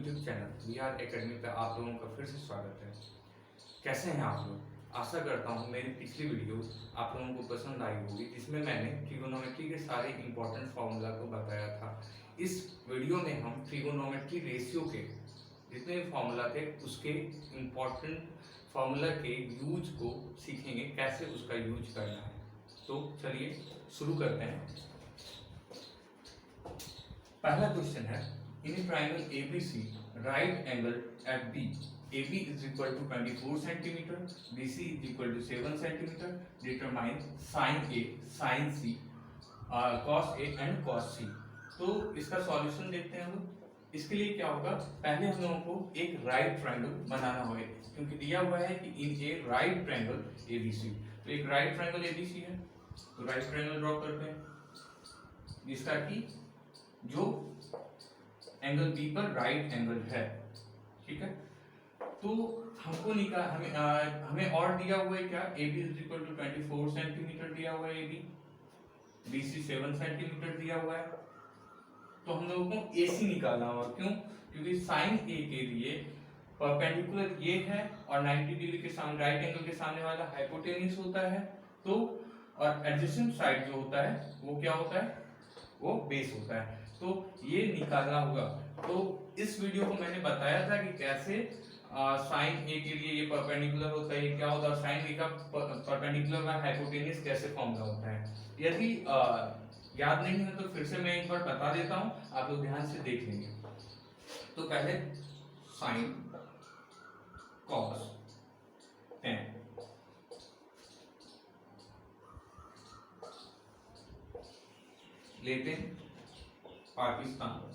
YouTube channel VR academy पे आप लोगों का फिर से स्वागत है। कैसे हैं आप लोग? आशा करता हूँ मेरी पिछली वीडियो आप लोगों को पसंद आई होगी, जिसमें मैंने ट्रिगोनोमेट्री के सारे इंपॉर्टेंट फार्मूला को बताया था। इस वीडियो में हम ट्रिगोनोमेट्री रेशियो के जितने भी फार्मूला थे उसके इम्पॉर्टेंट फार्मूला के यूज को सीखेंगे, कैसे उसका यूज करना है। तो चलिए शुरू करते हैं। पहला क्वेश्चन है, in a triangle ABC right angle at B AB is equal to 24 cm, BC is equal to 7 cm, determine sin A, sin C, cos A and cos C। तो इसका सॉल्यूशन देखते हैं हम लोग। इसके लिए क्या होगा, पहले हम लोगों को एक राइट ट्रायंगल बनाना होगा, क्योंकि दिया हुआ है कि इन ए राइट ट्रायंगल ABC। तो एक राइट ट्रायंगल ABC है, तो राइट ट्रायंगल ड्रॉ करते हैं जिसका कि जो एंगल बी पर राइट एंगल है। ठीक है, तो हमको हमें और दिया हुआ है क्या, AB is equal to 24 centimetre दिया हुआ है, AB BC 7 सेंटीमीटर दिया हुआ है। तो हम लोगों को AC निकालना होगा। क्यों? क्योंकि साइन A के लिए परपेंडिकुलर ये है और 90 डिग्री के सामने राइट एंगल के सामने वाला हाइपोटेन्यूस होता है। तो और एडजेसेंट साइड जो होता है वो क्या होता है, वो बेस होता है। तो ये निकालना होगा। तो इस वीडियो को मैंने बताया था कि कैसे साइन ए के लिए ये परपेंडिकुलर होता है, क्या होता है, साइन ए का परपेंडिकुलर का हाइपोटेन्यूस कैसे फॉर्मूला होता है। यदि याद नहीं है तो फिर से मैं एक बार बता देता हूं, आप लोग ध्यान से देख लेंगे। तो पहले साइन कॉस टेन लेते हैं, पाकिस्तान,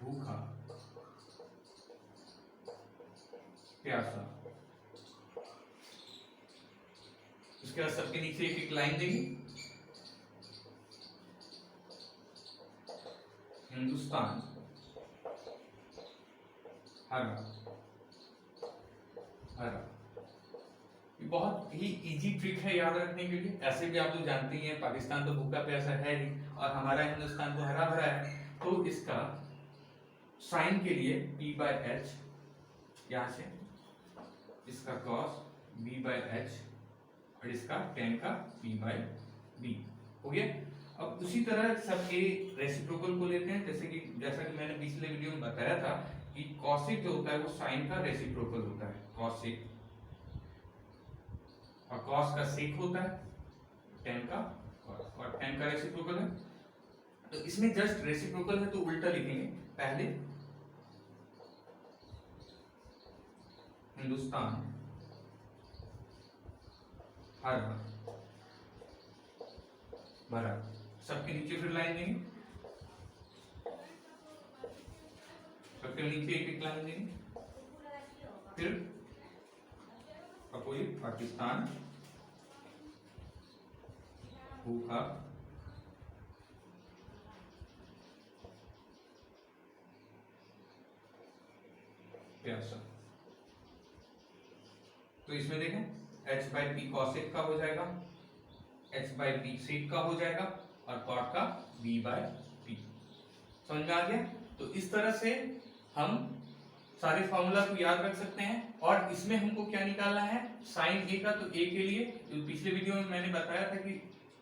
भूखा प्यासा। उसके बाद सबके नीचे एक एक लाइन देंगे, हिंदुस्तान हरा हरा। ये बहुत ही इजी ट्रिक है याद रखने के लिए। ऐसे भी आप लोग जानते ही हैं, पाकिस्तान तो भूखा प्यासा है ही और हमारा हिंदुस्तान तो हरा भरा है। तो इसका साइन के लिए P/H, यहां से इसका कॉस B/H और इसका टेन का P/B हो गया। अब उसी तरह सबके रेसिप्रोकल को लेते हैं। जैसा कि मैंने पिछले वीडियो में बताया था कि कॉसिक जो होता है वो साइन का रेसिप्रोकल होता है, कॉसिक, और कॉस का सेक होता है टेन का कॉस, और टेन का रेसिप्रोकल है। तो इसमें जस्ट रेसिप्रोकल है तो उल्टा लिखेंगे, पहले हिंदुस्तान हरा भरा। सबके नीचे फिर लाइन देंगे, सबके नीचे एक एक लाइन देंगे। फिर अपोजिट पाकिस्तान भूखा प्यासा। तो इसमें देखें H/P कॉसेक का हो जाएगा, H/P सेक का हो जाएगा और कॉट का B/P। समझ में आ गया? तो इस तरह से हम सारे फॉर्मूला को याद रख सकते हैं। और इसमें हमको क्या निकालना है, साइन ए का। तो ए के लिए जो पिछले वीडियो में मैंने बताया था कि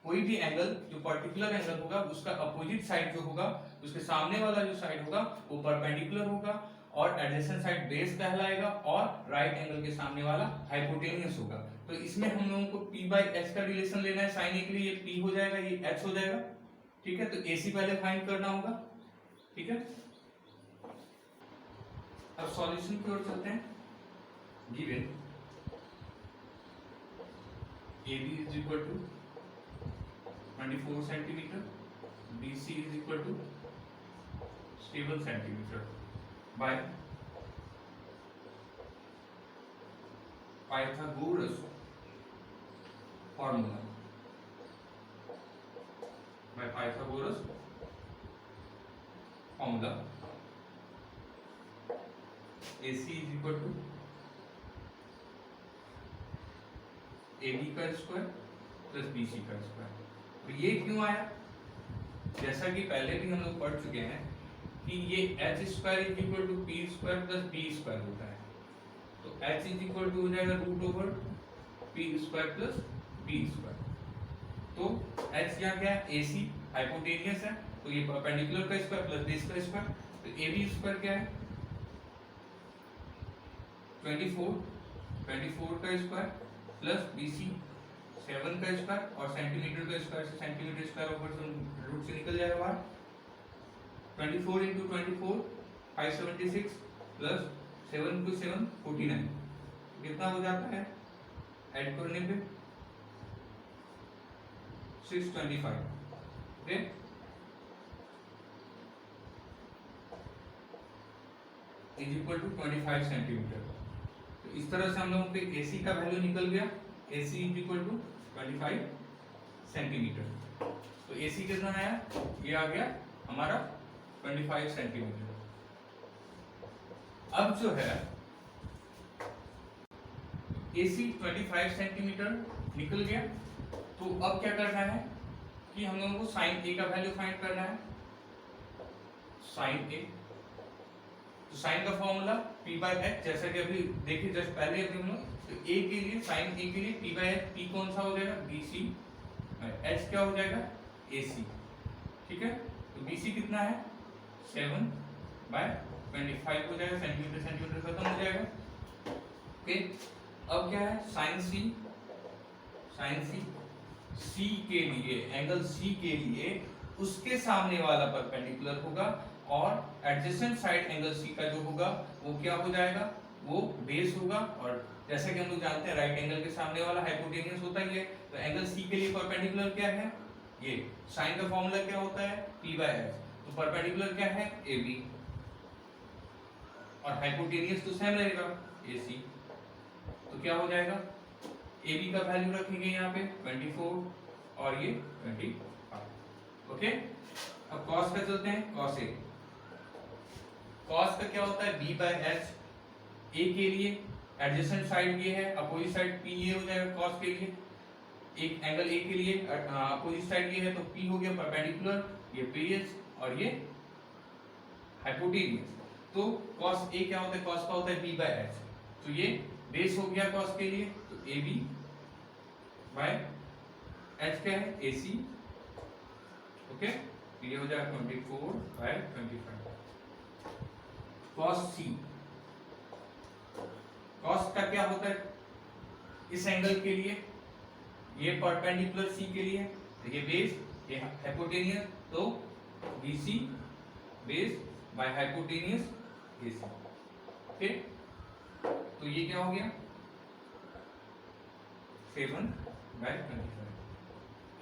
कोई भी एंगल जो पर्टिकुलर एंगल होगा उसका अपोजिट साइड जो होगा, उसके सामने वाला जो साइड होगा वो परपेंडिकुलर होगा और एडजेसेंट साइड बेस कहलाएगा और राइट एंगल के सामने वाला हाइपोटेन्यूस होगा। तो इसमें हम लोगों को P/H का रिलेशन लेना है। साइन ए के लिए ये P हो जाएगा, ये H हो जाएगा। ठीक है, तो AC पहले फाइंड करना होगा। ठीक है, अब सॉल्यूशन की ओर चलते हैं। Given AB is equal to 24 centimetre, BC is equal to 7 centimetre bye Pythagoras formula, bye Pythagoras formula AC is equal to AB का स्क्वायर प्लस BC का स्क्वायर। तो ये क्यों आया, जैसा कि पहले भी हम लोग पढ़ चुके हैं कि ये H square is equal to P square plus B square होता है। तो एच इज इक्वल टू हो जाएगा root over P square plus B square. तो एच यहाँ क्या है, AC हाइपोटेनियस है, तो ये परपेंडिकुलर का स्क्वायर प्लस बेस का स्क्वायर। तो AB स्क्वायर क्या है 24 का स्क्वायर प्लस BC 7 का स्क्वायर और सेंटीमीटर का स्क्वायर से सेंटीमीटर स्क्वायर ऊपर से रूट से निकल जाएगा बाहर। 24 into 24 576 प्लस 7 into 7 49 कितना हो जाता है ऐड करने पे 625। Okay is equal to 25 centimetre. तो इस तरह से हम लोगों पे AC का वैल्यू निकल गया, AC is equal to 25 centimetre. तो AC कितना आया, ये आ गया हमारा 25 सेंटीमीटर। अब जो है AC 25 सेंटीमीटर निकल गया, तो अब क्या करना है कि हम लोगों को साइन A का वैल्यू फाइंड करना है। साइन A, तो साइन का फॉर्मूला P बाय H, जैसा कि अभी देखिए जस्ट पहले अभी हम लोग, तो A के लिए साइन A के लिए P बाय H, P कौन सा हो जाएगा BC, H क्या हो जाएगा AC, ठीक है। तो BC कितना है 7 बाय 25 हो जाएगा, सेंटीमीटर सेंटीमीटर खत्म हो जाएगा। ओके अब क्या है साइन C के लिए, एंगल C के लिए उसके सामने वाला परपेंडिकुलर होगा और एडजेसेंट साइड एंगल C का जो होगा वो क्या हो जाएगा, वो बेस होगा। और जैसे कि हम लोग जानते हैं राइट एंगल के सामने वाला हाइपोटेनियस होता ही है, तो एंगल C के लिए परपेंडिकुलर क्या है, ये साइन का फॉर्मूला क्या होता है P बाय H, तो परपेंडिकुलर क्या है AB और हाइपोटेनियस तो सेम रहेगा AC। तो क्या हो जाएगा AB का वैल्यू रखेंगे यहाँ पे 24 और ये 25। ओके अब cos का चलते हैं, cos A, cos का क्या होता है B बाय H। A के लिए एडजेसेंट साइड ये है, अपोजिट साइड P ये हो जाएगा cos के लिए, एक एंगल A के लिए अपोजिट साइड ये है तो P हो गया परपेंडिकुलर, ये PH और ये हाइपोटेनियस। तो cos A क्या होता है, cos का होता है B बाय H, तो ये बेस हो गया cos के लिए, तो AB बाय H क्या है AC। ओके ये हो जाएगा 24 बाय 25। cos C, cos का क्या होता है इस एंगल के लिए, ये परपेंडिकुलर C के लिए, ये बेस ये हाइपोटेनियस, तो BC base by hypotenuse AC। Okay तो ये क्या हो गया 7 बाय 25।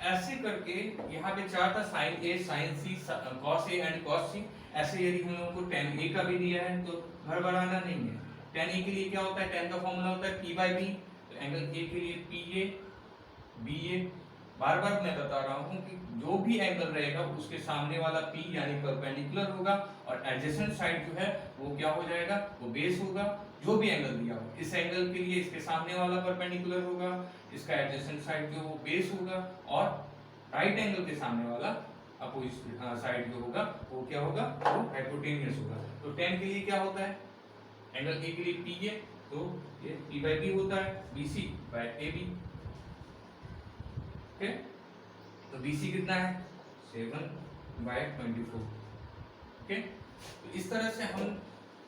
ऐसे करके यहाँ पे चार था sine A, sine C, cos A and cos C। ऐसे यदि हम लोगों को tan A का भी दिया है तो घबराना नहीं है। tan A के लिए क्या होता है, tan का फॉर्मूला होता है P बाय B, तो एंगल A के लिए PA BA। बार बार मैं बता रहा हूँ कि जो भी एंगल रहेगा उसके सामने वाला P यानी परपेंडिकुलर होगा और एडजेसेंट साइड जो है वो क्या हो जाएगा, वो बेस होगा। जो भी एंगल दिया हो, इस एंगल के लिए इसके सामने वाला परपेंडिकुलर होगा, इसका एडजेसेंट साइड जो वो बेस होगा और राइट एंगल के सामने वाला अपोजिट साइड जो होगा वो क्या होगा, वो हाइपोटेनियस होगा। तो tan के लिए क्या होता है, एंगल A के लिए PA, तो ये P बाय B होता है BC बाय AB। ओके तो BC कितना है 7 बाय 24। ओके तो इस तरह से हम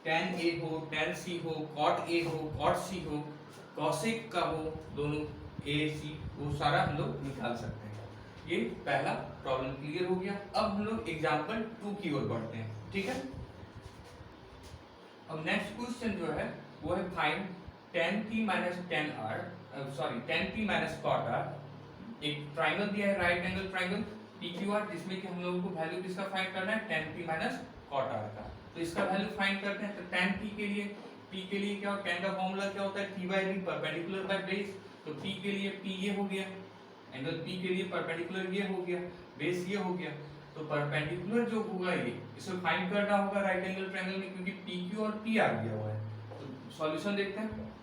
tan A हो, tan C हो, cot A हो, cot C हो, cosec का हो, दोनों A C वो सारा हम लोग निकाल सकते हैं। ये पहला प्रॉब्लम क्लियर हो गया। अब हम लोग एग्जांपल 2 की ओर बढ़ते हैं, ठीक है। अब नेक्स्ट क्वेश्चन जो है वो है find tan P minus tan R, tan P minus cot R। एक ट्रायंगल दिया है राइट एंगल ट्रायंगल PQR, जिसमें कि हम लोगों को वैल्यू किसका फाइंड करना है tan P minus cot R का। तो इसका वैल्यू फाइंड करते हैं। तो tan P के लिए क्या, tan का फॉर्मूला क्या होता है P by B perpendicular by base. तो P के लिए P ये हो गया, एंगल P के लिए परपेंडिकुलर ये हो गया, बेस ये हो गया। तो परपेंडिकुलर जो होगा ये इसे फाइंड करना होगा राइट एंगल ट्रायंगल में, क्योंकि PQ और PR दिया हुआ है। तो सॉल्यूशन देखते हैं।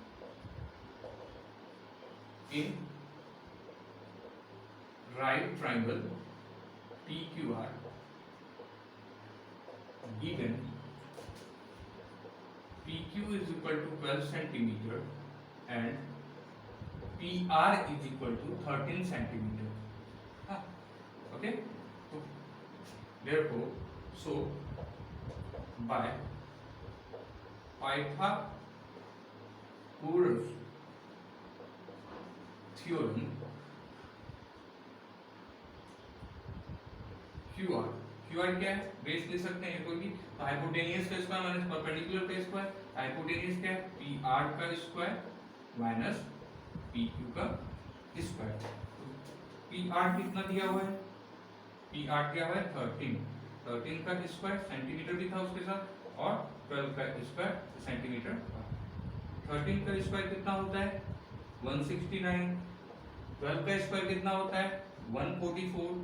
In right triangle PQR given PQ is equal to 12 centimeter and PR is equal to 13 centimeter. Okay, so therefore, so by Pythagoras theorem, QR क्या है? बेस ले सकते हैं कोई भी, तो हाइपोटेनियस का स्क्वायर माइनस परपेंडिकुलर का स्क्वायर, हाइपोटेनियस क्या है? PR का स्क्वायर माइनस PQ का स्क्वायर। तो PR कितना दिया हुआ है? PR क्या है? 13 का स्क्वायर, सेंटीमीटर भी था उसके साथ, और 12 का स्क्वायर सेंटीमीटर। 13 का स्क्वायर कितना होता है? 169। 12 का स्क्वायर कितना होता है? 144।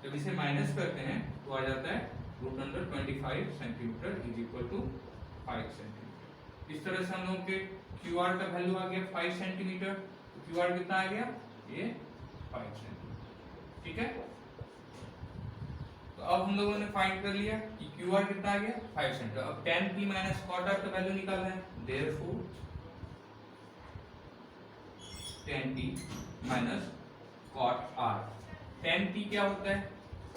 जब इसे माइनस करते हैं तो आ जाता है √25 centimetre is equal to 5 centimetre. इस तरह से हम लोगों के QR का वैल्यू आ गया 5 सेंटीमीटर। तो QR कितना आ गया? ये 5 सेंटीमीटर। ठीक है, तो अब हम लोगों ने फाइंड कर लिया कि QR कितना आ गया? 5 सेंटीमीटर। अब tan P minus cot R का वैल्यू निकालना है। Therefore tan P minus cot R। tan P क्या होता है?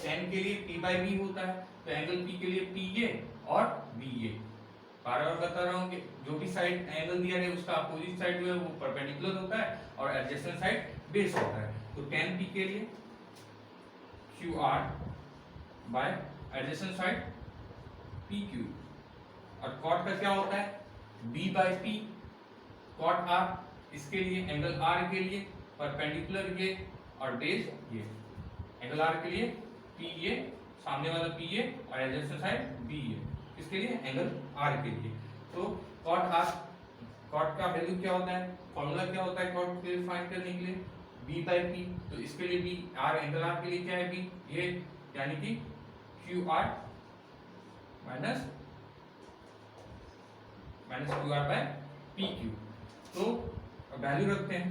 tan के लिए P by B होता है, तो एंगल P के लिए PA और BA। बार बार बता रहा हूँ कि जो भी साइड एंगल दिया है उसका अपोजिट साइड जो है वो परपेंडिकुलर होता है और एडजेसेंट साइड बेस होता है। तो tan P के लिए QR by adjacent side PQ, और cot का क्या होता है? B by P cot R। इसके लिए एंगल R के लिए परपेंडिकुलर ये और बेस ये, एंगल R के लिए PA, सामने वाला PA और एडजेसेंट साइड BA, इसके लिए एंगल R के लिए। तो cot R, cot का वैल्यू क्या होता है? फॉर्मूला क्या होता है cot को फाइंड करने के लिए? B by P। तो इसके लिए B, R एंगल R के लिए क्या है? B, ये यानी कि QR minus QR by PQ। तो वैल्यू रखते हैं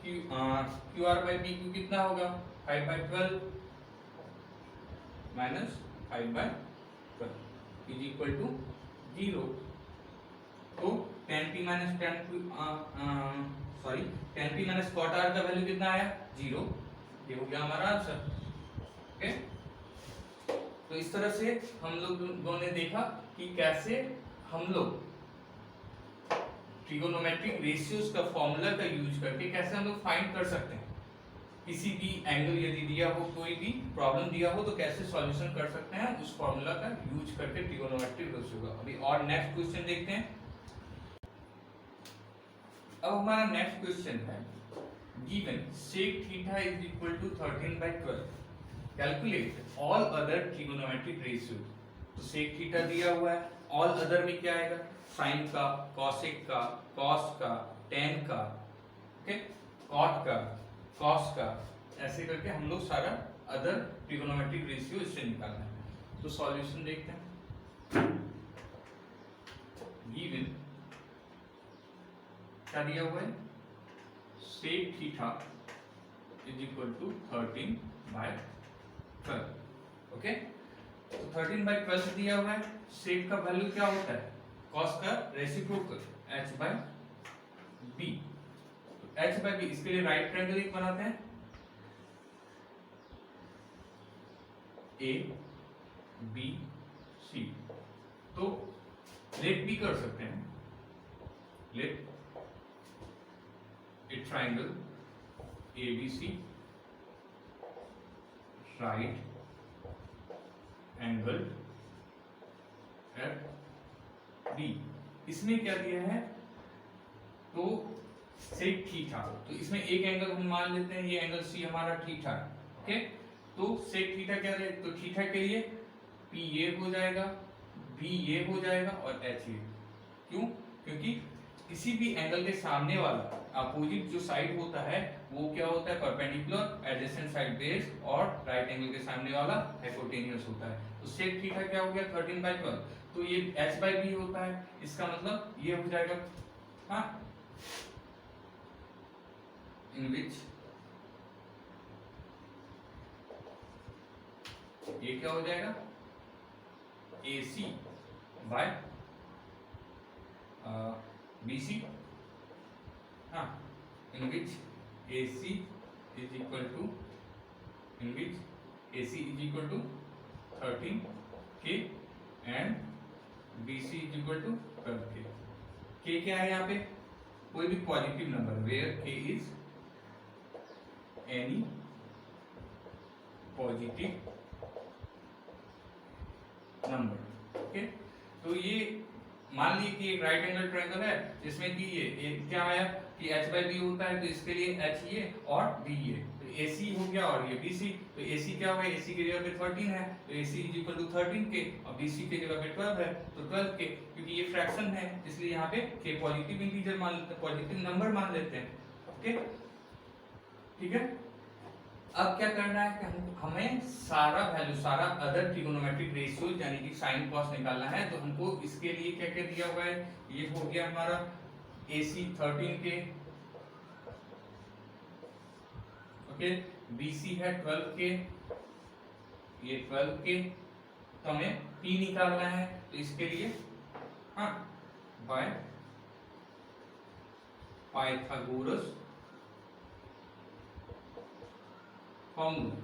QR बाय PQ कितना होगा? 5 by 12 minus 5 by 12 is equal to 0। तो tan P minus tan P minus cot R का वैल्यू कितना आया? 0। ये हो गया हमारा आंसर। ओके, तो इस तरह से हम लोगों ने देखा कि कैसे हम लोग ट्रिगोनोमेट्रिक रेशियोज का फॉर्मूला का यूज करके कैसे हम लोग फाइंड कर सकते हैं किसी भी एंगल, यदि दिया हो कोई भी प्रॉब्लम दिया हो तो कैसे सॉल्यूशन कर सकते हैं उस फॉर्मूला का यूज करके ट्रिगोनोमेट्रिक रेशियो का। अभी और नेक्स्ट क्वेश्चन देखते हैं। अब हमारा नेक्स्ट क्वेश्चन है given sec theta is equal to 13 by 12, calculate all other trigonometric ratio. तो sec थीटा दिया हुआ है, ऑल अदर में क्या आएगा? साइन का, कॉसेक का, कॉस का, टेन का, ओके, कॉट का, कॉस का, ऐसे करके हम लोग सारा अदर ट्रिगोनोमेट्रिक रेशियो इससे निकालना है। तो सॉल्यूशन देखते हैं। गिवन क्या दिया हुआ है? sec theta is equal to 13 by 12। Okay, तो 13 by 12 दिया हुआ है। sec का वैल्यू क्या होता है? cos का रेसिप्रोकल h by b। तो h by b, इसके लिए राइट ट्रायंगल एक बनाते हैं, a b c। तो लेट भी कर सकते हैं, let a triangle ABC right angle at B। इसमें क्या दिया है? तो sec थीटा, तो इसमें एक एंगल हम मान लेते हैं, ये एंगल C हमारा थीटा है। ओके, तो sec थीटा क्या है? तो थीटा के लिए P ये हो जाएगा, B ये हो जाएगा और H ये। क्यों? क्योंकि किसी भी एंगल के सामने वाला अपोजिट जो साइड होता है वो क्या होता है? परपेंडिकुलर, एडजेसेंट साइड बेस, और राइट एंगल के सामने वाला हाइपोटेनियस होता है। तो sec थीटा क्या हो गया? 13 by 12। तो ये h by b होता है, इसका मतलब ये हो जाएगा, हाँ, इन विच ये क्या हो जाएगा AC बाय BC, हाँ, in which AC is equal to, in which AC is equal to 13K and BC is equal to 12K। K क्या है यहाँ पे, कोई भी positive number, where K is any positive number. Okay, तो ये मान लीजिए कि एक राइट एंगल ट्रायंगल है जिसमें कि ये क्या आया कि h/b होता है, तो इसके लिए h ये और b ये, तो AC हो गया और ये BC, तो AC क्या होगा, AC की जगह पे 13 है तो AC is equal to 13K और BC की जगह पे 12 है तो 12K, क्योंकि ये फ्रैक्शन है इसलिए यहाँ पे K पॉजिटिव इंटीजर मान लेते हैं, पॉजिटिव नंबर मान लेते हैं। ओके, ठीक है। अब क्या करना है कि हमें सारा वैल्यू, सारा अदर ट्रिगोनोमेट्रिक रेशियो यानी कि साइन कॉस निकालना है, तो हमको इसके लिए क्या क्या दिया हुआ है, ये हो गया हमारा AC 13K, ओके, BC है 12K, ये 12K, तो हमें P निकालना है, तो इसके लिए हाँ बाय पाइथागोरस फॉर्मूला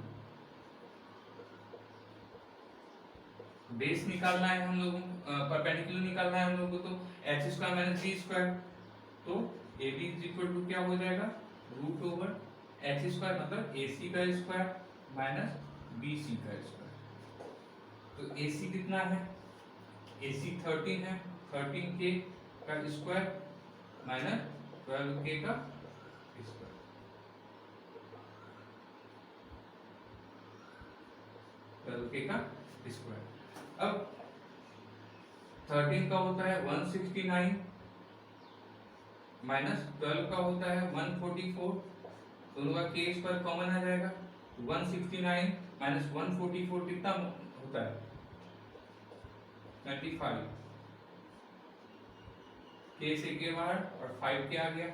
बेस निकालना है हम लोगों को, परपेंडिकुलर निकालना है हम लोगों को, तो h square minus b square, तो AB इज इक्वल टू क्या हो जाएगा, रूट ओवर h स्क्वायर मतलब AC का स्क्वायर माइनस BC का स्क्वायर, तो AC कितना है, AC 13 है, 13K का स्क्वायर माइनस 12K का स्क्वायर, 12K का स्क्वायर। अब 13 का होता है 169 माइनस 12 का होता है 144, दोनों का K स्क्वायर कॉमन आ जाएगा, 169 माइनस 144 कितना होता है 25, K से K बाहर और 5 के आ गया,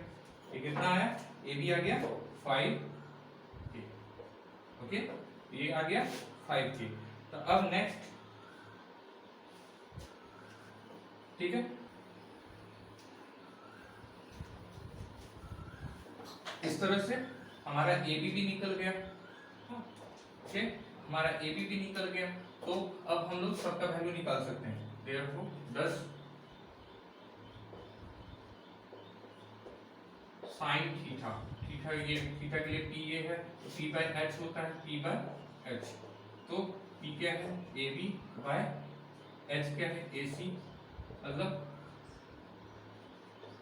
ये कितना आया, ये भी आ गया 5K, ओके, ये आ गया 5K। तो अब नेक्स्ट, ठीक है, इस तरह से हमारा AB भी निकल गया, ओके, हमारा AB भी निकल गया, तो अब हम लोग सबका वैल्यू निकाल सकते हैं, देयरफॉर 10 साइन थीटा, थीटा ये थीटा के लिए P ये है तो P बाय H होता है, P बाय H, तो P क्या है AB बाय H क्या है AC, मतलब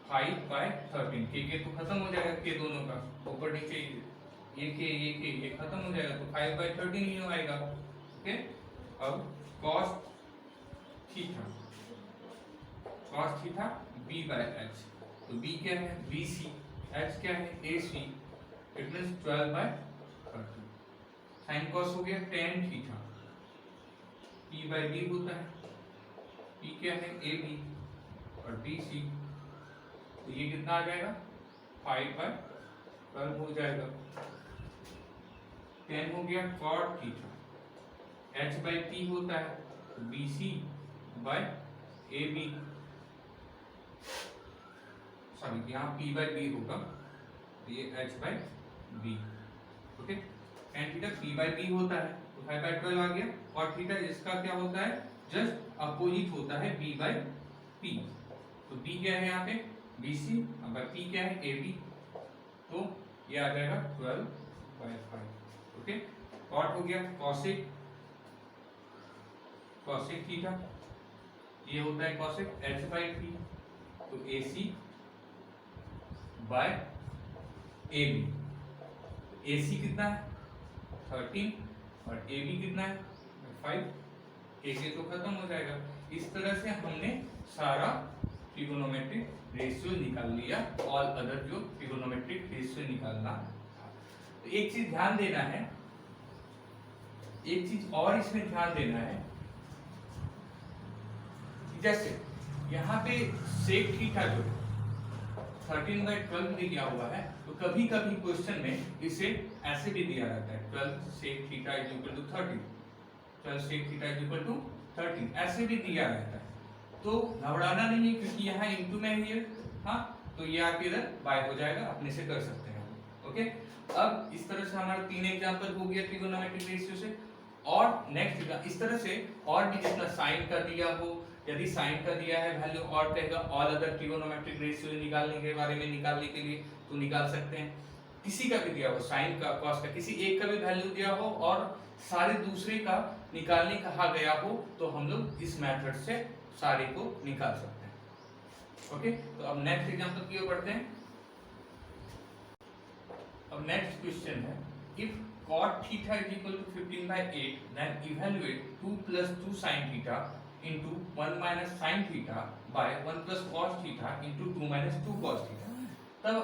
5 बाय 13, के तो खत्म हो जाएगा, के दोनों का ऊपर नीचे ये खत्म हो जाएगा, तो 5 बाय 13 ही आएगा, ओके। अब cos theta B by H, तो B क्या है BC, H क्या है AC, it means 12 by 13, sine cos हो गया tan theta, P by B होता है, P क्या है AB और BC, तो ये कितना आ जाएगा 5 बाय 12 हो जाएगा, 10 हो गया cot theta, H by P होता है तो BC बाय AB, सॉरी यहाँ P बाय B होगा, तो ये H by B, okay, tan theta P by B होता है तो 5 बाय 12 आ गया, cot थीटा इसका क्या होता है, जस्ट अपोजिट होता है B बाय P, तो B क्या है यहाँ पे BC, अब P क्या है AB, तो ये आ जाएगा 12 बाय 5, ओके। cot हो गया cosec थीटा, ये होता है cosec H बाय P, तो AC बाय AB, AC कितना है 13 और AB कितना है 5, AK तो खत्म हो जाएगा। इस तरह से हमने सारा ट्रिगोनोमेट्रिक रेशियो निकाल लिया, ऑल अदर जो ट्रिगोनोमेट्रिक रेशियो निकालना था। तो एक चीज ध्यान देना है, एक चीज और इसमें ध्यान देना है, जैसे यहाँ पे सेक थीटा जो 13 बाय 12 दिया हुआ है, तो कभी कभी क्वेश्चन में इसे ऐसे भी दिया रहता है 12 sec theta is equal to 13, 12 sec theta is equal to 13, ऐसे भी दिया रहता है, तो घबराना नहीं है क्योंकि यहाँ इनटू में ही है। हाँ, तो ये आपके इधर बाय हो जाएगा, अपने से कर सकते हैं। ओके, अब इस तरह से हमारा 3 एग्जांपल हो गया ट्रिगोनोमेट्रिक रेशियो से। और नेक्स्ट इस तरह से और भी जितना साइन का दिया हो, यदि साइन का दिया है वैल्यू और कहेगा ऑल अदर ट्रिगोनोमेट्रिक रेशियो निकालने के बारे में निकालने के लिए तो निकाल सकते हैं। किसी का भी दिया हो, साइन का, कॉस का, किसी एक का भी वैल्यू दिया हो और सारे दूसरे का निकालने कहा गया हो तो हम लोग इस मेथड से सारे को निकाल सकते हैं। ओके, तो अब नेक्स्ट एग्जांपल की ओर बढ़ते हैं। अब नेक्स्ट क्वेश्चन है, if cot theta is equal to 15/8 then evaluate 2 plus 2 sin theta into 1 minus sin theta by 1 plus cos theta into 2 minus 2 cos theta। तब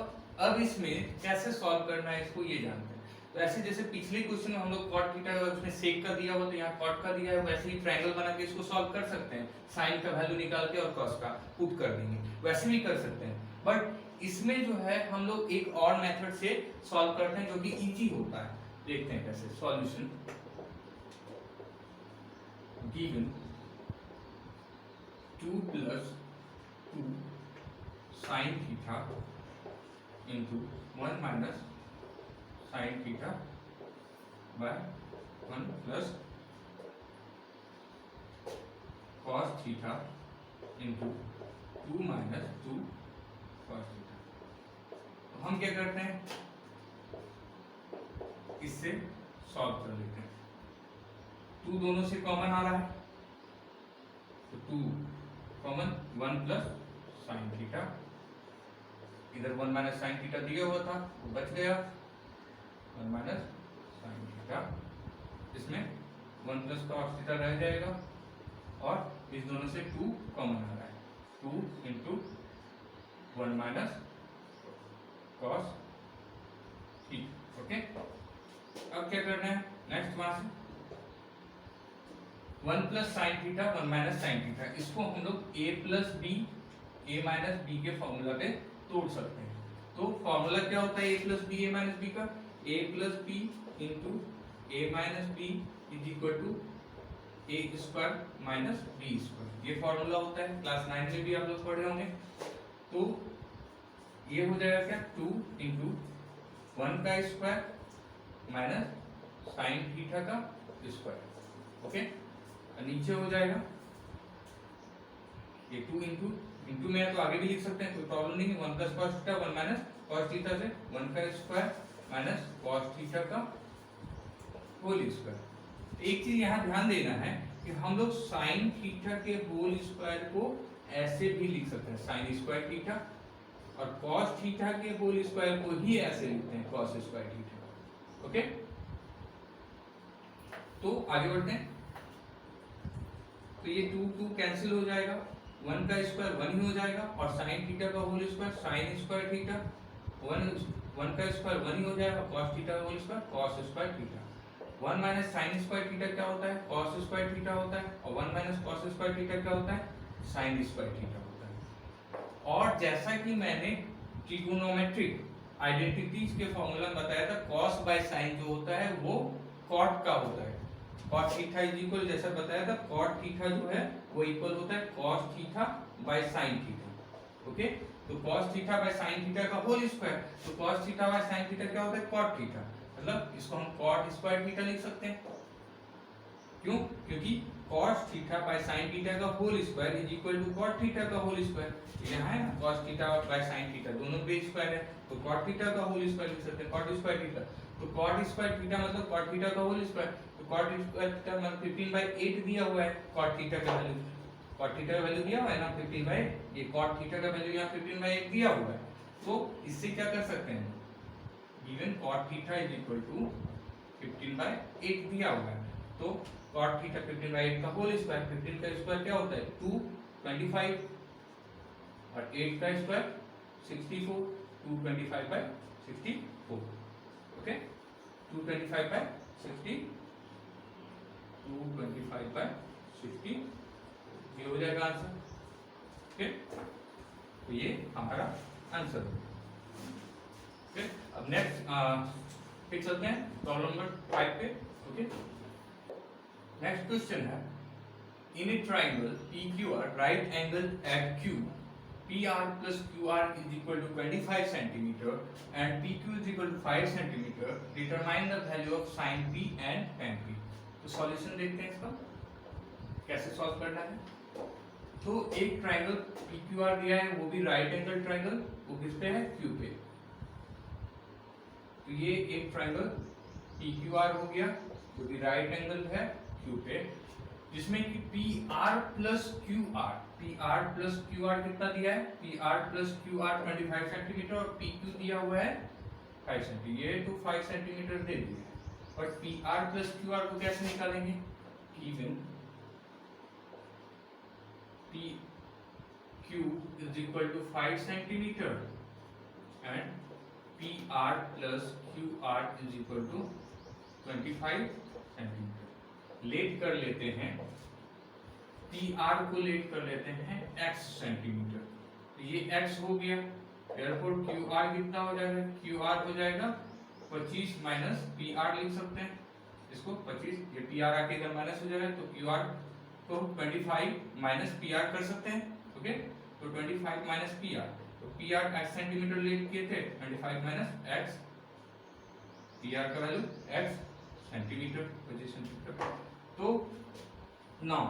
अब इसमें कैसे सॉल्व करना है इसको ये जानते हैं। तो ऐसे जैसे पिछले क्वेश्चन में हम लोग cot थीटा उसमें sec का दिया हुआ तो यहाँ cot का दिया है, वैसे ही ट्रायंगल बना के इसको सॉल्व कर सकते हैं, sin का वैल्यू निकाल के और cos का पुट कर देंगे, वैसे भी कर सकते हैं। बट इसमें जो है हम लोग एक और मेथड से सॉल्व करते हैं जो कि इजी होता है। देखते हैं कैसे। Solution given 2 plus 2 sin theta into 1 minus sin theta by 1 plus cos theta into 2 minus 2 cos theta. तो हम क्या करते हैं, इससे सॉल्व कर लेते हैं। 2 दोनों से कॉमन आ रहा है तो 2 कॉमन, 1 प्लस साइन थीटा, इधर 1 माइनस साइन थीटा दिया हुआ था वो बच गया, 1 माइनस साइन थीटा, इसमें 1 प्लस कॉस थीटा रह जाएगा और इस दोनों से 2 कॉमन आ रहा है, 2 into 1 minus cos theta. Okay, अब क्या करना है, नेक्स्ट वहां से 1 plus sine theta 1 minus sine theta, इसको हम लोग a plus B, a minus B के फॉर्मूला पे तोड़ सकते हैं। तो फॉर्मूला क्या होता है a plus B a minus B का, a plus B into a minus B is equal to a square minus B square, ये फॉर्मूला होता है, क्लास 9 में भी आप लोग पढ़े होंगे। तो ये हो जाएगा क्या, 2 इंटू 1 का स्क्वायर माइनस साइन थीटा का स्क्वायर। ओके, नीचे हो जाएगा ये 2 इंटू में है तो आगे भी लिख सकते हैं, कोई प्रॉब्लम नहीं है, 1 plus cos theta 1 minus cos theta से 1 का स्क्वायर माइनस कॉस थीटा का होल स्क्वायर। एक चीज यहाँ ध्यान देना है कि हम लोग साइन थीटा के होल स्क्वायर को ऐसे भी लिख सकते हैं, साइन स्क्वायर थीटा, और कॉस थीटा के होल स्क्वायर को ही ऐसे लिखते हैं, कॉस स्क्वायर थीटा। ओके, तो आगे बढ़ते हैं। तो ये 2 कैंसिल हो जाएगा, 1 का स्क्वायर 1 ही हो जाएगा और साइन थीटा का whole square sine square theta, 1 का स्क्वायर 1 ही हो जाएगा, कॉस थीटा का whole square cos square theta. 1 minus sine square theta क्या होता है, कॉस स्क्वायर थीटा होता है, और 1 माइनस कॉस स्क्वायर थीटा क्या होता है, साइन स्क्वायर थीटा होता है। और जैसा कि मैंने ट्रिगोनोमेट्रिक आइडेंटिटीज के फॉर्मूला में बताया था, कॉस बाय साइन जो होता है वो कॉट का होता है, कॉट थीटा इज इक्वल, जैसा बताया था कॉट थीटा जो है वो इक्वल होता है cos theta by sine theta. Okay, तो cos theta by sine theta का होल स्क्वायर, तो cos theta by sine theta क्या होता है, कॉट थीटा, मतलब इसको हम कॉट स्क्वायर थीटा लिख सकते हैं। क्यों, क्योंकि cos theta by sin theta का whole square is equal to cot theta का होल स्क्वायर। यहाँ है ना cos थीटा और बाय sin थीटा दोनों पे स्क्वायर है, तो cot थीटा का होल स्क्वायर लिख सकते हैं, cot स्क्वायर थीटा, तो cot स्क्वायर थीटा मतलब cot थीटा का होल स्क्वायर, तो cot स्क्वायर थीटा मतलब 15/8 दिया हुआ है, cot थीटा का वैल्यू, cot थीटा का वैल्यू दिया हुआ है ना 15/8, ये cot थीटा का वैल्यू यहाँ 15/8 दिया हुआ है। तो इससे क्या कर सकते हैं, given cot theta is equal to 15/8 दिया हुआ है, तो cot थीटा 15/8 का होल स्क्वायर, 15 का स्क्वायर क्या होता है 225 और 8 का स्क्वायर 64, 225/64। ओके, 225/60, 225/60 ये हो जाएगा आंसर। ओके, तो ये हमारा आंसर है। ओके, अब नेक्स्ट फिर चलते हैं प्रॉब्लम नंबर 5 पे। ओके, नेक्स्ट क्वेश्चन है, in a triangle PQR right angle at Q PR plus QR is equal to 25 centimeter and PQ is equal to 5 centimeter. Determine the value of sin P and tan P. तो solution देखते हैं इसका कैसे solve करना है। तो एक triangle PQR दिया है, वो भी राइट एंगल ट्राइंगल, वो किस पे है, Q पे। तो ये एक ट्राइंगल PQR हो गया, जो भी राइट एंगल है Q पे, जिसमें कि PR प्लस QR कितना दिया है, PR प्लस QR 25 सेंटीमीटर और PQ दिया हुआ है 5 सेंटीमीटर। ये तो 5 सेंटीमीटर दे दिया है, और PR प्लस QR को कैसे निकालेंगे, even PQ is equal to 5 centimeter and PR plus QR is equal to 25 centimeter। Late कर लेते हैं, PR को लेट कर लेते हैं x सेंटीमीटर, तो ये x हो गया, therefore QR कितना हो जाएगा, QR हो जाएगा 25 माइनस PR लिख सकते हैं इसको 25, ये PR आके इधर माइनस हो जाएगा, तो QR को 25 माइनस PR कर सकते हैं, ओके। तो 25 माइनस PR, तो PR x सेंटीमीटर लेट किए थे, 25 माइनस x, PR का वैल्यू x सेंटीमीटर, 25 सेंटीमीटर। तो नाउ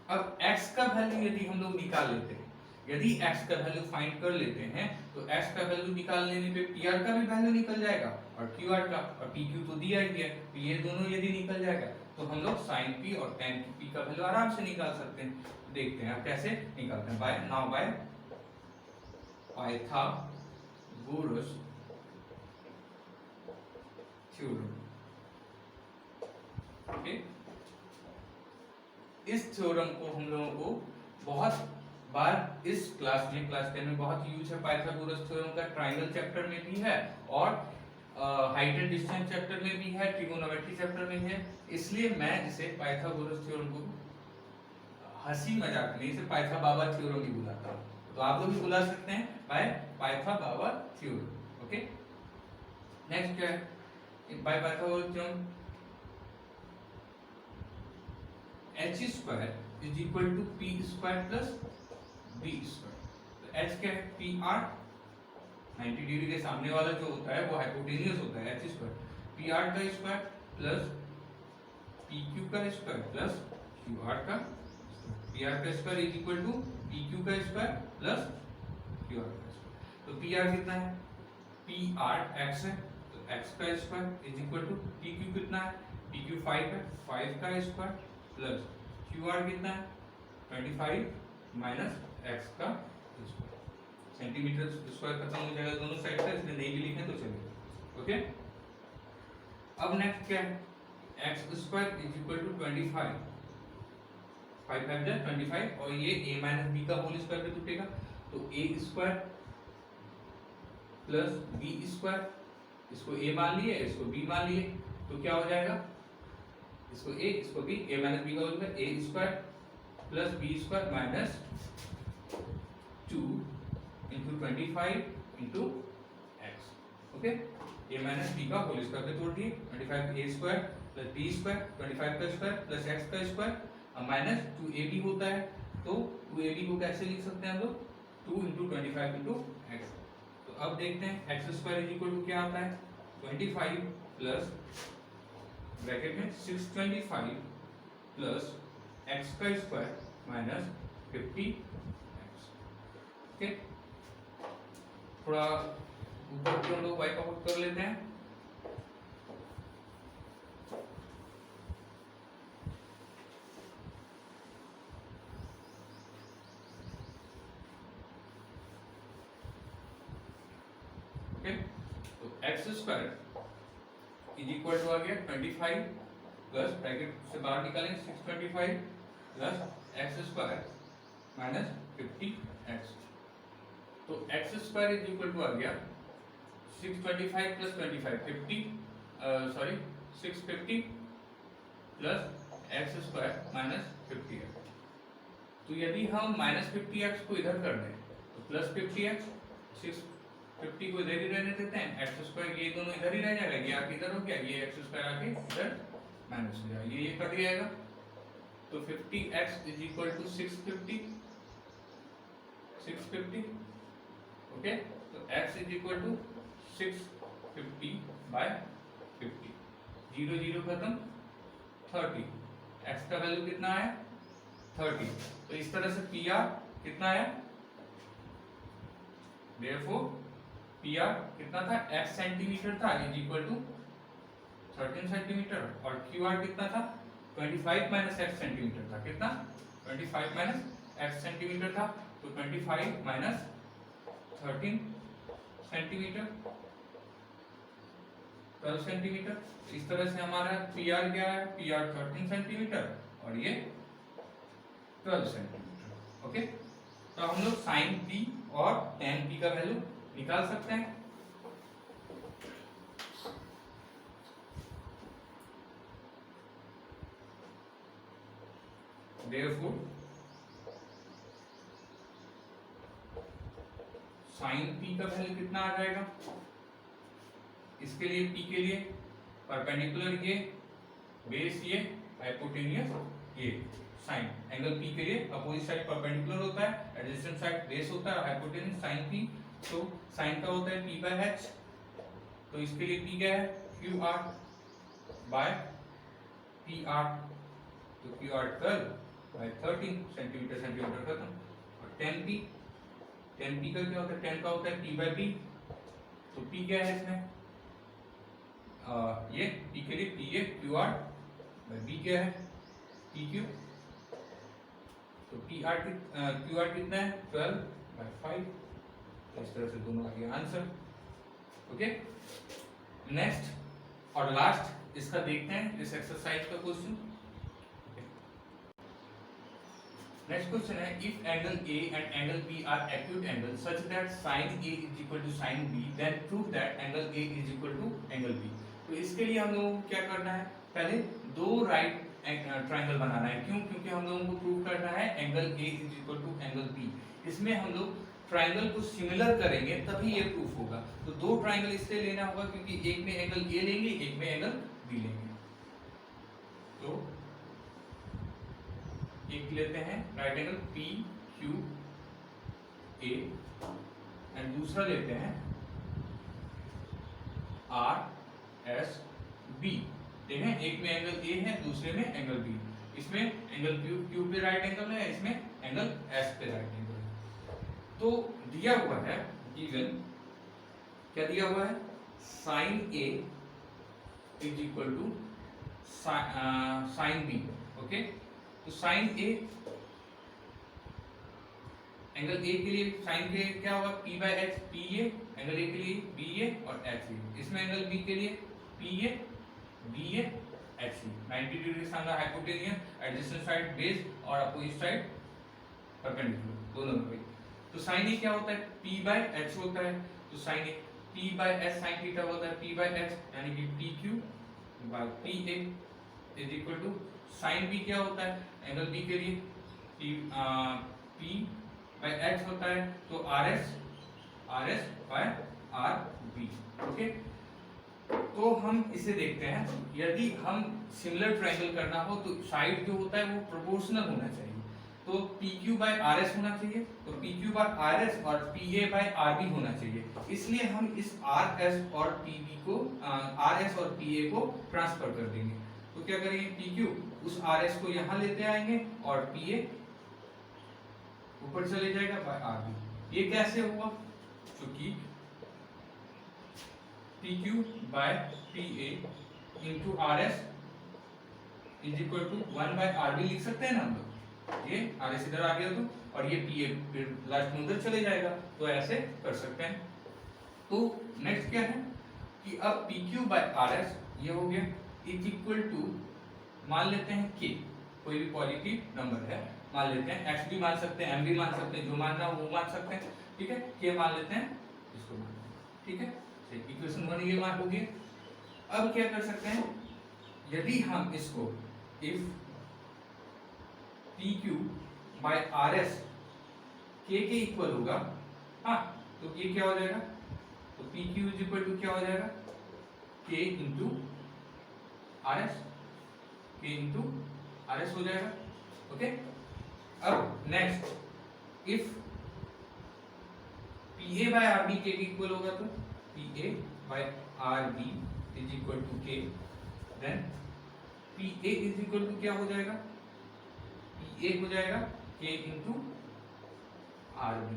अब x का वैल्यू यदि हम लोग निकाल लेते हैं, यदि x का वैल्यू फाइंड कर लेते हैं, तो x का वैल्यू निकाल लेने पे PR का भी वैल्यू निकल जाएगा और QR का, और PQ तो दिया ही है, तो ये दोनों यदि निकल जाएगा तो हम लोग sin P और tan P का वैल्यू आराम से निकाल सकते हैं। देखते हैं अब कैसे निकालते हैं, by now by Pythagoras theorem. Okay, इस थ्योरम को हम लोगों को बहुत बार इस क्लास 10 में बहुत यूज है। पाइथागोरस थ्योरम का ट्रायंगल चैप्टर में भी है और हाइट एंड डिस्टेंस चैप्टर में भी है, ट्रिगोनोमेट्री चैप्टर में है, इसलिए मैं इसे पाइथागोरस थ्योरम को हंसी मजाक में इसे पाइथा बाबा थ्योरम ही बुलाता हूँ। तो आप लोग भी बुला सकते हैं बाय पाइथा बाबा थ्योरम। ओके, नेक्स्ट क्या है, by Pythagoras theorem h square is equal to p square plus b square. तो h क्या है, PR 90 डिग्री के सामने वाला जो होता है वो हाइपोटेन्यूज होता है, h स्क्वायर, PR का स्क्वायर प्लस PQ का स्क्वायर प्लस QR का, PR का square is equal to PQ का स्क्वायर प्लस QR का स्क्वायर। तो PR कितना है, PR x है, तो x का square is equal to PQ कितना है, PQ 5 है, 5 का स्क्वायर प्लस QR कितना है 25 माइनस x का स्क्वायर। सेंटीमीटर स्क्वायर खत्म हो जाएगा दोनों साइड से, इसलिए नहीं भी लिखें तो चलेगा। ओके, अब नेक्स्ट क्या है, x square is equal to 25, 5 5 जा 25, और ये a माइनस b का होल स्क्वायर पे टूटेगा, तो a square plus b square, इसको a मान लिए, इसको b मान लिए, तो क्या हो जाएगा, इसको a इसको b, a माइनस b का whole square, a square plus b square minus 2 into 25 into x। Okay, a minus b का होल स्क्वायर पे तोड़ दिए, 25 a square plus b square 25 का स्क्वायर प्लस x का स्क्वायर माइनस 2ab होता है, तो 2ab को कैसे लिख सकते हैं हम लोग, 2 इंटू 25 इंटू x। तो अब देखते हैं x square is equal to क्या आता है, 25 प्लस ब्रैकेट में 625 प्लस x का स्क्वायर माइनस 50x। ओके, थोड़ा ऊपर की हम लोग y का पुट कर लेते हैं, ओके। तो x square is equal to आ गया 25 प्लस ब्रैकेट से बाहर निकालेंगे 625 plus x square minus 50x। तो x square is equal to आ गया 625 plus 25 650 plus x square minus 50x। तो यदि हम माइनस 50x को इधर कर दें तो प्लस 50x, 650 को इधर ही रहने देते हैं, x स्क्वायर ये दोनों इधर ही रह जाएगा, ये आके इधर हो गया, ये x स्क्वायर आके इधर माइनस हो जाएगा, ये कट जाएगा। तो 50x is equal to 650 okay. तो x इज इक्वल टू 650/50, 0 0 खत्म, 30, x का वैल्यू कितना है 30। तो इस तरह से PR कितना है, therefore PR कितना था, x सेंटीमीटर था, इज इक्वल टू 13 सेंटीमीटर, और QR कितना था 25 माइनस x सेंटीमीटर था, कितना 25 माइनस x सेंटीमीटर था। तो 25 माइनस 13 सेंटीमीटर 12 सेंटीमीटर। इस तरह से हमारा PR क्या है, PR 13 सेंटीमीटर और ये 12 सेंटीमीटर। ओके, तो हम लोग साइन P और tan P का वैल्यू निकाल सकते हैं। Therefore, साइन P का वैल्यू कितना आ जाएगा, इसके लिए P के लिए परपेंडिकुलर ये, बेस ये, हाइपोटेनियस ये। साइन एंगल P के लिए अपोजिट साइड परपेंडिकुलर होता है, एडजेसेंट साइड बेस होता है, हाइपोटेनियस साइन P। तो साइन का होता है P/h, तो इसके लिए P क्या है QR/PR, तो QR 12/13 सेंटीमीटर खत्म। और tan P का क्या होता है, tan का होता है P/B, तो P क्या है इसमें, ये P के लिए PA QR/B क्या है PQ, तो QR कितना है 12/5। तो इस तरह से दोनों आ गया आंसर। ओके, नेक्स्ट और लास्ट इसका देखते हैं, इस एक्सरसाइज का क्वेश्चन। नेक्स्ट क्वेश्चन है, if angle A and angle B are acute angle such that sin A is equal to sin B, then prove that angle A is equal to angle B। तो इसके लिए हम लोगों को क्या करना है, पहले दो राइट ट्रायंगल बनाना है। क्यों, क्योंकि हम लोगों को प्रूव करना है angle A is equal to angle B। इसमें हम लोग ट्रायंगल को सिमिलर करेंगे तभी ये प्रूफ होगा। तो दो ट्रायंगल इसलिए लेना होगा क्योंकि एक में एंगल A लेंगे, एक में एंगल B लेंगे। तो एक लेते हैं राइट एंगल PQA एंड दूसरा लेते हैं RSB। देखें, एक में एंगल A है, दूसरे में एंगल B। इसमें एंगल Q पे राइट एंगल है, इसमें एंगल S पे राइट एंगल है। तो दिया हुआ है गिवन, क्या दिया हुआ है, sin A is equal to sin B। Okay, तो sin A, एंगल A के लिए साइन के क्या होगा P/h, PA, एंगल A के लिए BA और HA। इसमें एंगल B के लिए PA, BA, HC। 90 डिग्री का angle hypotenuse, adjacent side base और अपोजिट साइड परपेंडिकुलर, दोनों में। तो sin A क्या होता है P/h होता है, तो sin A P/s sin theta होता है P/h, यानी कि PQ/PA is equal to sin B क्या होता है, एंगल B के लिए P/h होता है, तो RS/RB। ओके, तो हम इसे देखते हैं। यदि हम सिमिलर ट्रायंगल करना हो तो साइड जो होता है वो प्रोपोर्शनल होना चाहिए। तो PQ/RS होना चाहिए, तो PQ/RS और PA/RB होना चाहिए। इसलिए हम इस RS और PB को RS और PA को ट्रांसफर कर देंगे। तो क्या करेंगे, PQ उस RS को यहाँ लेते आएंगे और PA ऊपर चले जाएगा बाय RB। ये कैसे हुआ, क्योंकि PQ/PA into RS is equal to 1/RB लिख सकते हैं ना हम लोग। ये RS इधर आ गया तो, और ये PA फिर लास्ट में उधर चले जाएगा, तो ऐसे कर सकते हैं। तो नेक्स्ट क्या है कि अब PQ/RS ये हो गया इज इक्वल टू, मान लेते हैं K, कोई भी पॉजिटिव नंबर है, मान लेते हैं x भी मान सकते हैं, m भी मान सकते हैं, जो मानना हो वो मान सकते हैं। ठीक है, K मान लेते हैं, इसको मान लेते हैं। ठीक है, इक्वेशन 1 ये मान हो गई। अब क्या कर सकते हैं, यदि हम इसको इफ PQ/RS K के इक्वल होगा, हाँ, तो ये क्या हो जाएगा, तो PQ इज इक्वल टू क्या हो जाएगा K into RS। k into R S हो जाएगा। ओके, अब next if P A by R B K equal होगा तो P A by R B is equal to K, then P A is equal to क्या हो जाएगा, P A हो जाएगा के इंटू आर बी।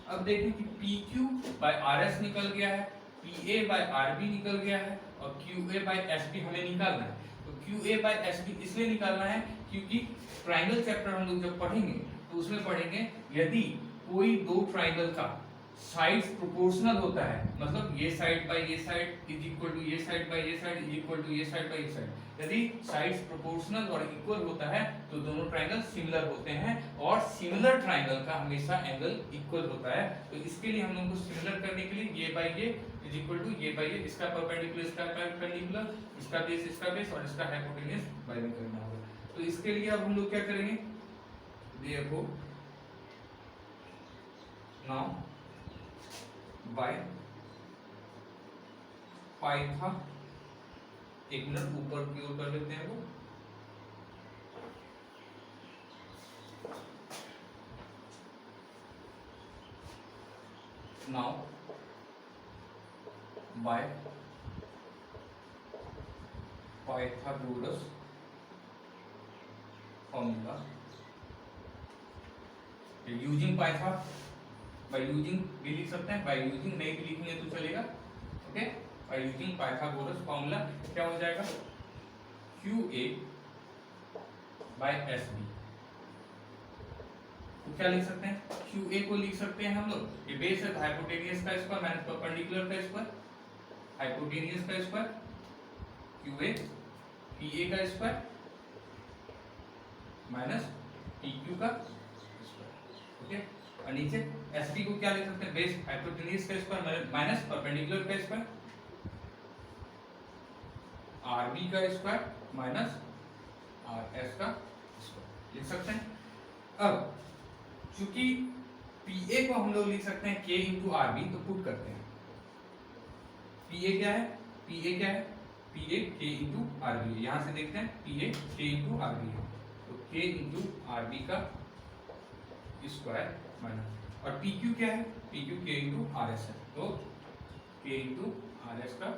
अब देखिए कि P Q by R S निकल गया है, P A by R B निकल गया है और Q A by S B हमें निकालना है। तो Q A by S B इसलिए निकालना है क्योंकि ट्राइंगल चैप्टर हम लोग जब पढ़ेंगे तो उसमें पढ़ेंगे यदि कोई दो ट्राइंगल का साइड्स प्रोपोर्शनल होता है, मतलब ये साइड बाय ये साइड इज इक्वल टू ये साइड बाय ये साइड इज इक्वल टू ये साइड बाय ये साइड, यदि साइड्स प्रोपोर्शनल और इक्वल होता है तो दोनों ट्राइंगल सिमिलर होते हैं और सिमिलर ट्राइंगल का हमेशा एंगल इक्वल होता है। तो इसके लिए हम लोग को सिमिलर करने के लिए ये बाय ये इज इक्वल टू ये बाय ये, इसका परपेंडिकुलर इसका परपेंडिकुलर, इसका बेस और इसका हाइपोटेन्यूज बाय में करना होगा। तो इसके लिए अब हम लोग क्या करेंगे, देखो नाउ बाय पाइथा, एक मिनट ऊपर की ओर कर लेते हैं वो, now by Pythagoras formula using पाइथा, बाय यूजिंग भी लिख सकते हैं, बाय यूजिंग नहीं भी लिखेंगे तो चलेगा। Okay, by using Pythagoras formula क्या हो जाएगा, Q A by S B. तो क्या लिख सकते हैं, क्यू ए को लिख सकते हैं हम लोग, ये बेस है हाइपोटेनियस का स्क्वायर माइनस परपेंडिकुलर का स्क्वायर, हाइपोटेनियस का square Q A P A का स्क्वायर माइनस पी क्यू का स्क्वायर। ओके, और नीचे एस बी को क्या लिख सकते हैं, बेस हाइपोटेन्यूज का स्क्वायर माइनस परपेंडिकुलर का स्क्वायर, आर बी का स्क्वायर माइनस आर एस का स्क्वायर लिख सकते हैं। अब चूंकि पी ए को हम लोग लिख सकते हैं के इंटू आर बी, तो पुट करते हैं, पी ए क्या है, पी ए क्या है, पी ए के इंटू आर बी, यहां से देखते हैं पी ए के इंटू आर बी है, तो के इंटू आर बी का स्क्वायर माइनस, और पी क्यू क्या है, P Q K into R S है, तो के इंटू आर एस का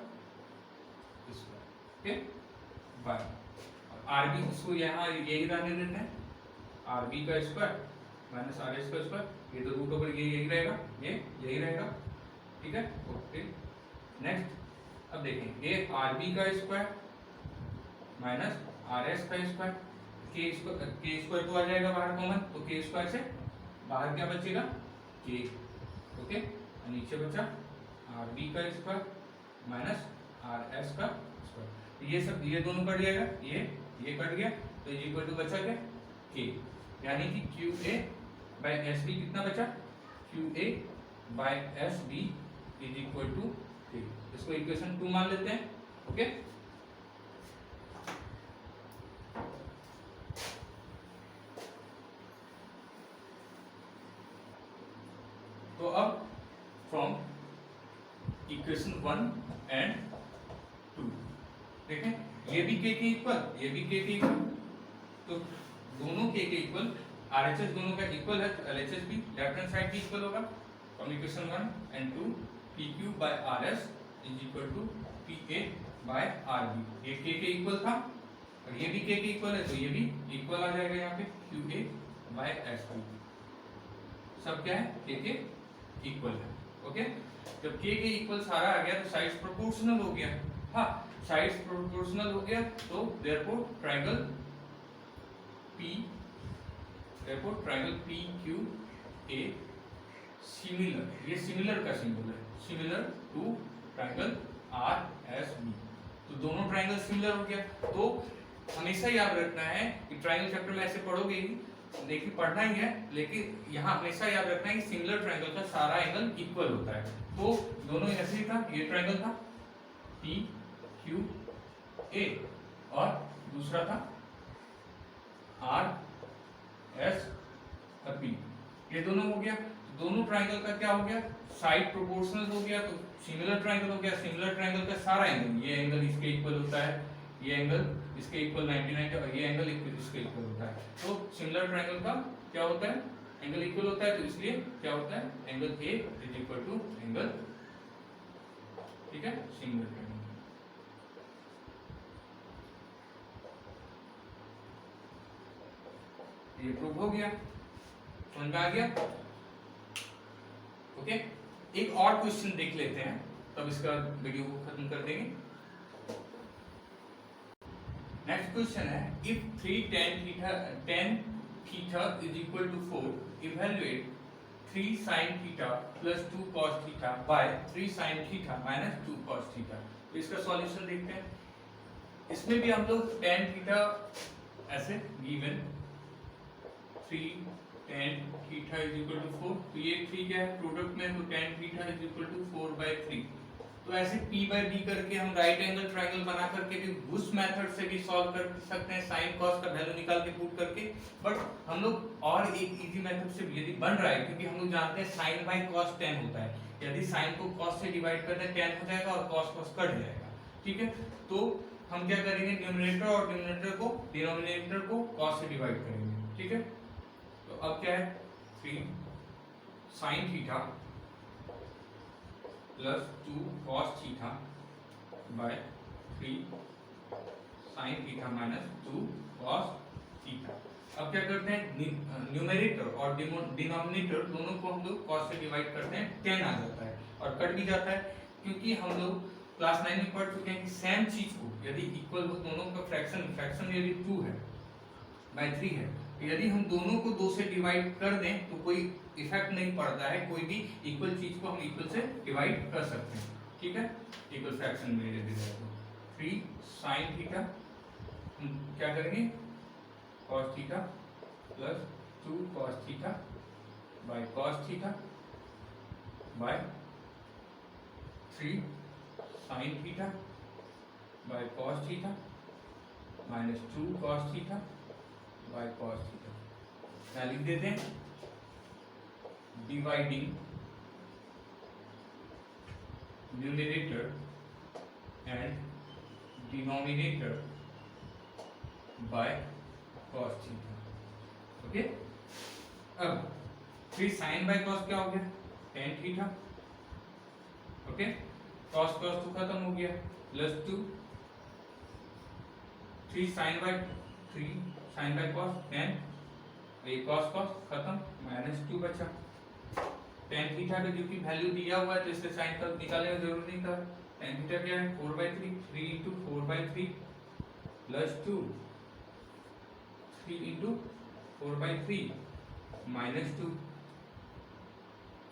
square. Okay, by R B इसको यहाँ यही रहने देते हैं, आर बी का स्क्वायर माइनस आर एस का स्क्वायर, ये तो रूट ओवर ये यही रहेगा, ये यही रहेगा, ठीक है। ओके, नेक्स्ट अब देखें ये आर बी का स्क्वायर माइनस आर एस का स्क्वायर, के स्क्वायर तो आ जाएगा बाहर कॉमन, तो के स्क्वायर से बाहर क्या बचेगा, के। ओके, नीचे बचा आर बी का स्क्वायर माइनस आर एस का स्क्वायर, ये सब ये दोनों कट जाएगा, ये कट गया, तो ये इक्वल टू बचा क्या, के, यानी कि Q A by S B कितना बचा, Q A by S B is equal to K, इसको इक्वेशन 2 मान लेते हैं। ओके, तो अब फ्रॉम इक्वेशन 1 एंड 2 देखें, ये भी के इक्वल, ये भी के इक्वल, तो दोनों के इक्वल, आरएचएस दोनों का इक्वल है, तो एलएचएस भी लेफ्ट हैंड साइड भी इक्वल होगा। From equation 1 and 2 P Q by R S is equal to P A by R B, ये के इक्वल था और ये भी के इक्वल है, तो ये भी इक्वल आ जाएगा यहाँ पे, Q A by S B, सब क्या है, के इक्वल है। ओके, जब के इक्वल सारा आ गया तो साइड्स प्रोपोर्शनल हो गया, हाँ साइड्स प्रोपोर्शनल हो गया, तो therefore triangle P Q A similar, ये सिमिलर का सिंबल है, similar to triangle R S B, तो दोनों ट्रायंगल सिमिलर हो गया। तो हमेशा याद रखना है कि ट्रायंगल चैप्टर में ऐसे पढ़ोगे ही, देखिए पढ़ना ही है, लेकिन यहाँ हमेशा याद रखना है कि सिमिलर ट्रायंगल का सारा एंगल इक्वल होता है। तो दोनों ऐसे ही था, ये ट्रायंगल था पी क्यू ए और दूसरा था आर एस बी, ये दोनों हो गया, दोनों ट्रायंगल का क्या हो गया, साइड प्रोपोर्शनल हो गया, तो सिमिलर ट्रायंगल हो गया। सिमिलर ट्रायंगल का सारा एंगल, ये एंगल इसके इक्वल होता है, ये एंगल इसके इक्वल 99 है और ये एंगल इसके इक्वल होता है। तो सिमिलर ट्रायंगल का क्या होता है, एंगल इक्वल होता है, तो इसलिए क्या होता है, angle A is equal to angle, ठीक है, सिमिलर ट्रायंगल। ये प्रूव हो गया, समझ में आ गया। ओके, एक और क्वेश्चन देख लेते हैं, तब इसका वीडियो को खत्म कर देंगे। नेक्स्ट क्वेश्चन है, if 3 tan theta is equal to 4, evaluate 3 sin theta plus 2 cos theta by 3 sin theta minus 2 cos theta। तो इसका सॉल्यूशन देखते हैं। इसमें भी हम लोग tan theta ऐसे given 3 tan theta is equal to 4, तो ये 3 क्या है प्रोडक्ट में, तो tan theta is equal to 4/3। तो ऐसे p by b करके हम राइट एंगल ट्रायंगल बना करके भी उस मेथड से भी सॉल्व कर सकते हैं, साइन कॉस का वैल्यू निकाल के पुट करके। बट हम लोग और एक इजी मेथड से यदि बन रहा है, क्योंकि हम लोग जानते हैं साइन बाय कॉस tan होता है, यदि साइन को कॉस से डिवाइड कर दें tan हो जाएगा और कॉस कॉस कट जाएगा, ठीक है। तो हम क्या करेंगे, न्यूमरेटर और डिनोमिनेटर को कॉस से डिवाइड करेंगे, ठीक है। तो अब क्या है, 3 sin theta plus 2 cos theta by 3 sin theta minus 2 cos theta. अब क्या करते हैं, न्यूमरेटर और डिनोमिनेटर दोनों को हम लोग cos से डिवाइड करते हैं, tan आ जाता है और कट भी जाता है, क्योंकि हम लोग क्लास 9 में पढ़ चुके हैं कि सेम चीज को यदि इक्वल हो दोनों का फ्रैक्शन यदि 2 है बाय 3 है, तो यदि हम दोनों को 2 से डिवाइड कर दें तो कोई इफेक्ट नहीं पड़ता है, कोई भी इक्वल चीज को हम इक्वल से डिवाइड कर सकते हैं, ठीक है। इक्वल फ्रैक्शन में यदि है तो 3 sin थीटा हम क्या करेंगे, cos theta plus 2 cos theta by cos theta by 3 sin theta by cos theta minus 2 cos theta by cos theta. क्या लिख देते हैं, dividing numerator and denominator by cos theta, okay. अब 3 sin बाय cos क्या हो गया, tan theta, okay. cos cos तो खत्म हो गया, plus 2 3 sin by cos tan, ये cos cos खत्म, माइनस 2 बचा। tan थीटा का जो कि वैल्यू दिया हुआ है तो इससे साइन का निकालने की जरूरत नहीं था। tan थीटा क्या है, 4/3, 3 into 4/3 प्लस 2 3 into 4/3 माइनस 2।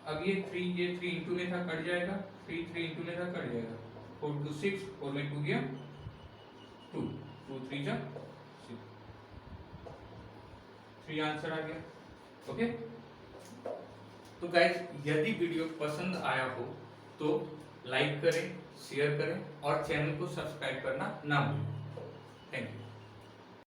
अब ये 3 into में था कट जाएगा, 3 into में था कट जाएगा, 4 to 6, 4 में 2 गया 2, 2 3 जा 6, 3 आंसर आ गया, ओके। तो गाइस, यदि वीडियो पसंद आया हो तो लाइक करें, शेयर करें और चैनल को सब्सक्राइब करना ना भूलें। Thank you.